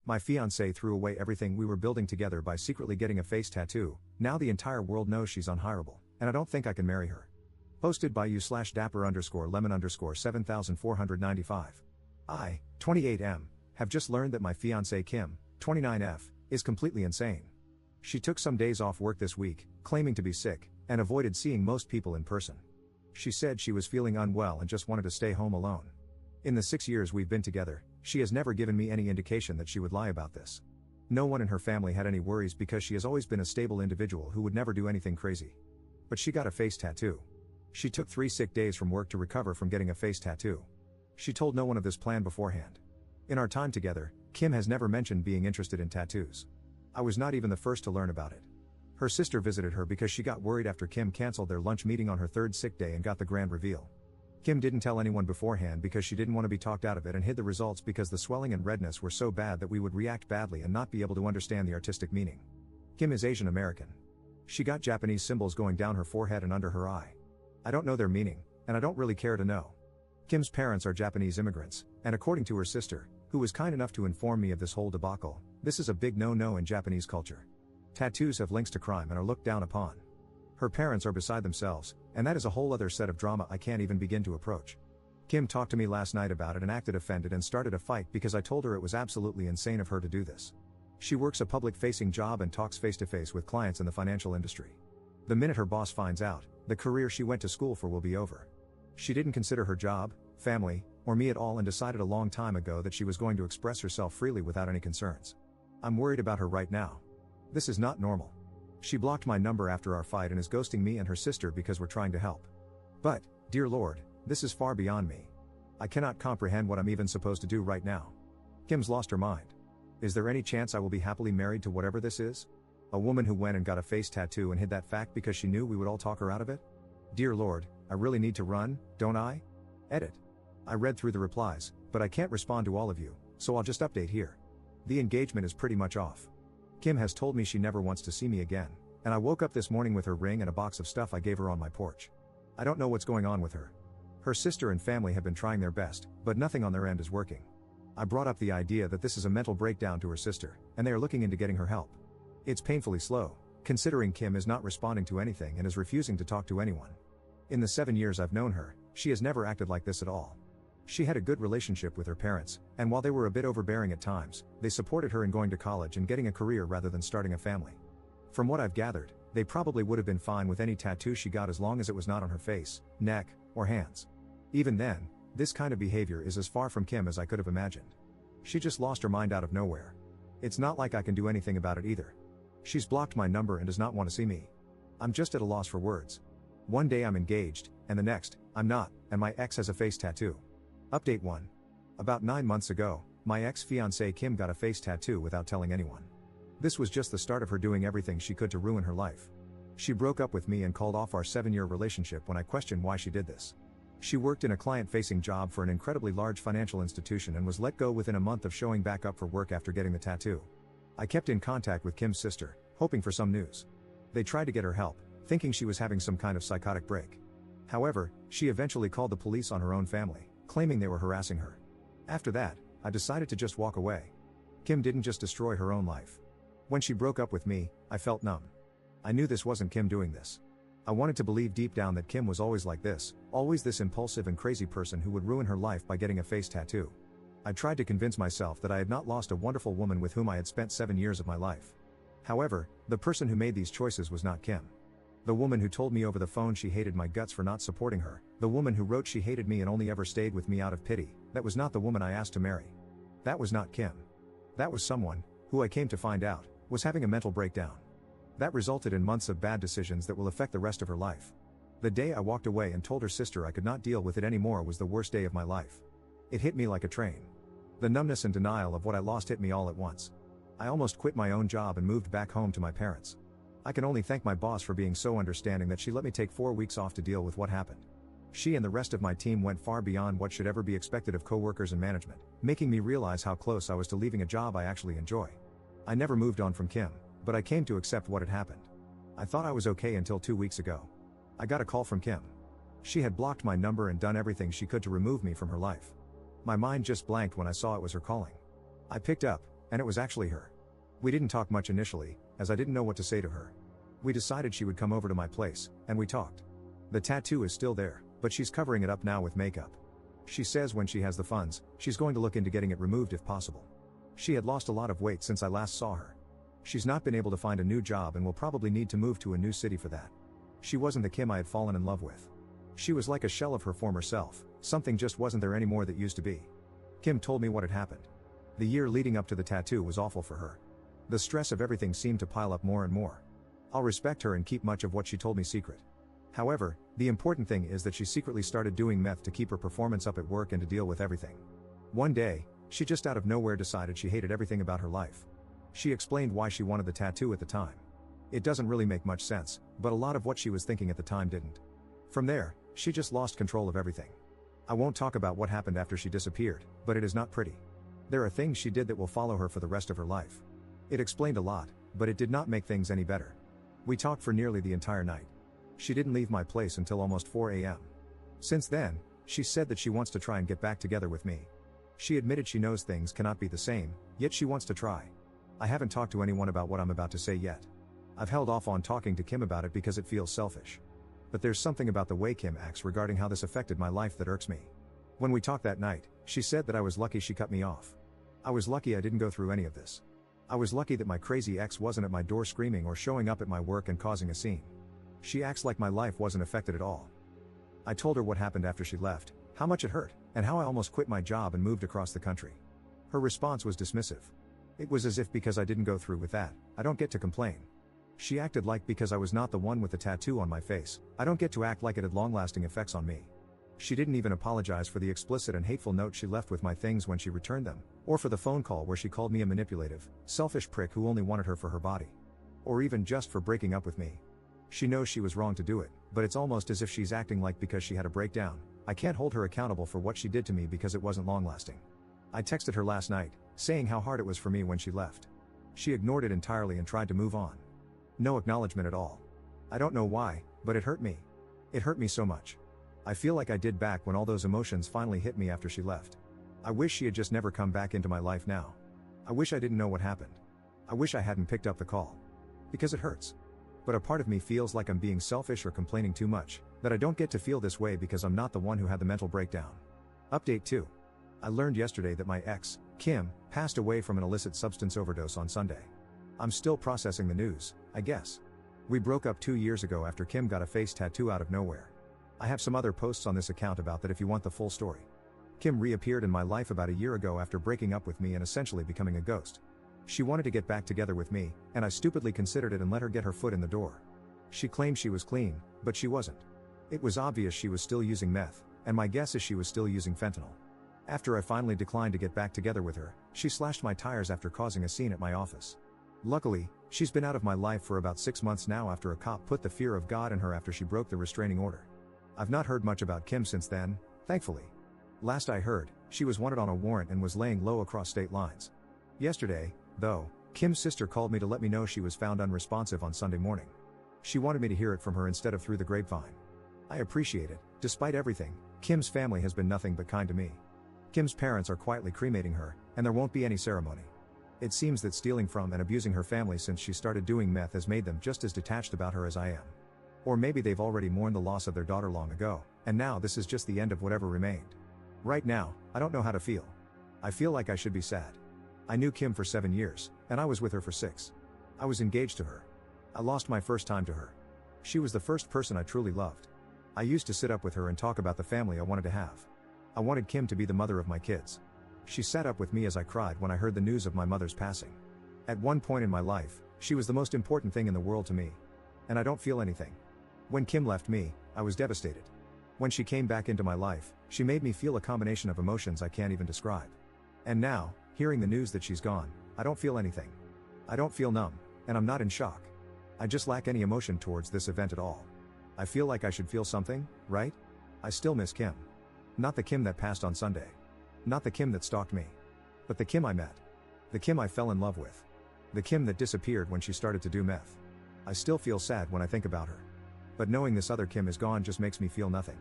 My fiance threw away everything we were building together by secretly getting a face tattoo. Now the entire world knows she's unhireable, and I don't think I can marry her. Posted by you/dapper_lemon_7495. I, 28M, have just learned that my fiancée Kim, 29F, is completely insane. She took some days off work this week, claiming to be sick, and avoided seeing most people in person. She said she was feeling unwell and just wanted to stay home alone. In the 6 years we've been together, she has never given me any indication that she would lie about this. No one in her family had any worries because she has always been a stable individual who would never do anything crazy. But she got a face tattoo. She took 3 sick days from work to recover from getting a face tattoo. She told no one of this plan beforehand. In our time together, Kim has never mentioned being interested in tattoos. I was not even the first to learn about it. Her sister visited her because she got worried after Kim canceled their lunch meeting on her 3rd sick day and got the grand reveal. Kim didn't tell anyone beforehand because she didn't want to be talked out of it and hid the results because the swelling and redness were so bad that we would react badly and not be able to understand the artistic meaning. Kim is Asian American. She got Japanese symbols going down her forehead and under her eye. I don't know their meaning, and I don't really care to know. Kim's parents are Japanese immigrants, and according to her sister, who was kind enough to inform me of this whole debacle, this is a big no-no in Japanese culture. Tattoos have links to crime and are looked down upon. Her parents are beside themselves, and that is a whole other set of drama I can't even begin to approach. Kim talked to me last night about it and acted offended and started a fight because I told her it was absolutely insane of her to do this. She works a public-facing job and talks face-to-face with clients in the financial industry. The minute her boss finds out, the career she went to school for will be over. She didn't consider her job, family, or me at all and decided a long time ago that she was going to express herself freely without any concerns. I'm worried about her right now. This is not normal. She blocked my number after our fight and is ghosting me and her sister because we're trying to help. But, dear Lord, this is far beyond me. I cannot comprehend what I'm even supposed to do right now. Kim's lost her mind. Is there any chance I will be happily married to whatever this is? A woman who went and got a face tattoo and hid that fact because she knew we would all talk her out of it? Dear Lord, I really need to run, don't I? Edit. I read through the replies, but I can't respond to all of you, so I'll just update here. The engagement is pretty much off. Kim has told me she never wants to see me again, and I woke up this morning with her ring and a box of stuff I gave her on my porch. I don't know what's going on with her. Her sister and family have been trying their best, but nothing on their end is working. I brought up the idea that this is a mental breakdown to her sister, and they are looking into getting her help. It's painfully slow, considering Kim is not responding to anything and is refusing to talk to anyone. In the 7 years I've known her, she has never acted like this at all. She had a good relationship with her parents, and while they were a bit overbearing at times, they supported her in going to college and getting a career rather than starting a family. From what I've gathered, they probably would have been fine with any tattoo she got as long as it was not on her face, neck, or hands. Even then, this kind of behavior is as far from Kim as I could have imagined. She just lost her mind out of nowhere. It's not like I can do anything about it either. She's blocked my number and does not want to see me. I'm just at a loss for words. One day I'm engaged, and the next, I'm not, and my ex has a face tattoo. Update 1. About 9 months ago, my ex-fiancée Kim got a face tattoo without telling anyone. This was just the start of her doing everything she could to ruin her life. She broke up with me and called off our 7-year relationship when I questioned why she did this. She worked in a client-facing job for an incredibly large financial institution and was let go within a month of showing back up for work after getting the tattoo. I kept in contact with Kim's sister, hoping for some news. They tried to get her help, thinking she was having some kind of psychotic break. However, she eventually called the police on her own family, claiming they were harassing her. After that, I decided to just walk away. Kim didn't just destroy her own life. When she broke up with me, I felt numb. I knew this wasn't Kim doing this. I wanted to believe deep down that Kim was always like this, always this impulsive and crazy person who would ruin her life by getting a face tattoo. I tried to convince myself that I had not lost a wonderful woman with whom I had spent 7 years of my life. However, the person who made these choices was not Kim. The woman who told me over the phone she hated my guts for not supporting her, the woman who wrote she hated me and only ever stayed with me out of pity, that was not the woman I asked to marry. That was not Kim. That was someone, who I came to find out, was having a mental breakdown. That resulted in months of bad decisions that will affect the rest of her life. The day I walked away and told her sister I could not deal with it anymore was the worst day of my life. It hit me like a train. The numbness and denial of what I lost hit me all at once. I almost quit my own job and moved back home to my parents. I can only thank my boss for being so understanding that she let me take 4 weeks off to deal with what happened. She and the rest of my team went far beyond what should ever be expected of coworkers and management, making me realize how close I was to leaving a job I actually enjoy. I never moved on from Kim, but I came to accept what had happened. I thought I was okay until 2 weeks ago. I got a call from Kim. She had blocked my number and done everything she could to remove me from her life. My mind just blanked when I saw it was her calling. I picked up, and it was actually her. We didn't talk much initially, as I didn't know what to say to her. We decided she would come over to my place, and we talked. The tattoo is still there, but she's covering it up now with makeup. She says when she has the funds, she's going to look into getting it removed if possible. She had lost a lot of weight since I last saw her. She's not been able to find a new job and will probably need to move to a new city for that. She wasn't the Kim I had fallen in love with. She was like a shell of her former self, something just wasn't there anymore that used to be. Kim told me what had happened. The year leading up to the tattoo was awful for her. The stress of everything seemed to pile up more and more. I'll respect her and keep much of what she told me secret. However, the important thing is that she secretly started doing meth to keep her performance up at work and to deal with everything. One day, she just out of nowhere decided she hated everything about her life. She explained why she wanted the tattoo at the time. It doesn't really make much sense, but a lot of what she was thinking at the time didn't. From there, she just lost control of everything. I won't talk about what happened after she disappeared, but it is not pretty. There are things she did that will follow her for the rest of her life. It explained a lot, but it did not make things any better. We talked for nearly the entire night. She didn't leave my place until almost 4 a.m. Since then, she said that she wants to try and get back together with me. She admitted she knows things cannot be the same, yet she wants to try. I haven't talked to anyone about what I'm about to say yet. I've held off on talking to Kim about it because it feels selfish. But there's something about the way Kim acts regarding how this affected my life that irks me. When we talked that night, she said that I was lucky she cut me off. I was lucky I didn't go through any of this. I was lucky that my crazy ex wasn't at my door screaming or showing up at my work and causing a scene. She acts like my life wasn't affected at all. I told her what happened after she left, how much it hurt, and how I almost quit my job and moved across the country. Her response was dismissive. It was as if because I didn't go through with that, I don't get to complain. She acted like because I was not the one with the tattoo on my face, I don't get to act like it had long-lasting effects on me. She didn't even apologize for the explicit and hateful note she left with my things when she returned them, or for the phone call where she called me a manipulative, selfish prick who only wanted her for her body. Or even just for breaking up with me. She knows she was wrong to do it, but it's almost as if she's acting like because she had a breakdown, I can't hold her accountable for what she did to me because it wasn't long-lasting. I texted her last night, saying how hard it was for me when she left. She ignored it entirely and tried to move on. No acknowledgement at all. I don't know why, but it hurt me. It hurt me so much. I feel like I did back when all those emotions finally hit me after she left. I wish she had just never come back into my life now. I wish I didn't know what happened. I wish I hadn't picked up the call. Because it hurts. But a part of me feels like I'm being selfish or complaining too much, that I don't get to feel this way because I'm not the one who had the mental breakdown. Update 2. I learned yesterday that my ex, Kim, passed away from an illicit substance overdose on Sunday. I'm still processing the news, I guess. We broke up 2 years ago after Kim got a face tattoo out of nowhere. I have some other posts on this account about that if you want the full story. Kim reappeared in my life about a year ago after breaking up with me and essentially becoming a ghost. She wanted to get back together with me, and I stupidly considered it and let her get her foot in the door. She claimed she was clean, but she wasn't. It was obvious she was still using meth, and my guess is she was still using fentanyl. After I finally declined to get back together with her, she slashed my tires after causing a scene at my office. Luckily, she's been out of my life for about 6 months now after a cop put the fear of God in her after she broke the restraining order. I've not heard much about Kim since then, thankfully. Last I heard, she was wanted on a warrant and was laying low across state lines. Yesterday, though, Kim's sister called me to let me know she was found unresponsive on Sunday morning. She wanted me to hear it from her instead of through the grapevine. I appreciate it. Despite everything, Kim's family has been nothing but kind to me. Kim's parents are quietly cremating her, and there won't be any ceremony. It seems that stealing from and abusing her family since she started doing meth has made them just as detached about her as I am. Or maybe they've already mourned the loss of their daughter long ago, and now this is just the end of whatever remained. Right now, I don't know how to feel. I feel like I should be sad. I knew Kim for 7 years, and I was with her for 6. I was engaged to her. I lost my first time to her. She was the first person I truly loved. I used to sit up with her and talk about the family I wanted to have. I wanted Kim to be the mother of my kids. She sat up with me as I cried when I heard the news of my mother's passing. At one point in my life, she was the most important thing in the world to me. And I don't feel anything. When Kim left me, I was devastated. When she came back into my life, she made me feel a combination of emotions I can't even describe. And now, hearing the news that she's gone, I don't feel anything. I don't feel numb, and I'm not in shock. I just lack any emotion towards this event at all. I feel like I should feel something, right? I still miss Kim. Not the Kim that passed on Sunday. Not the Kim that stalked me. But the Kim I met. The Kim I fell in love with. The Kim that disappeared when she started to do meth. I still feel sad when I think about her. But knowing this other Kim is gone just makes me feel nothing.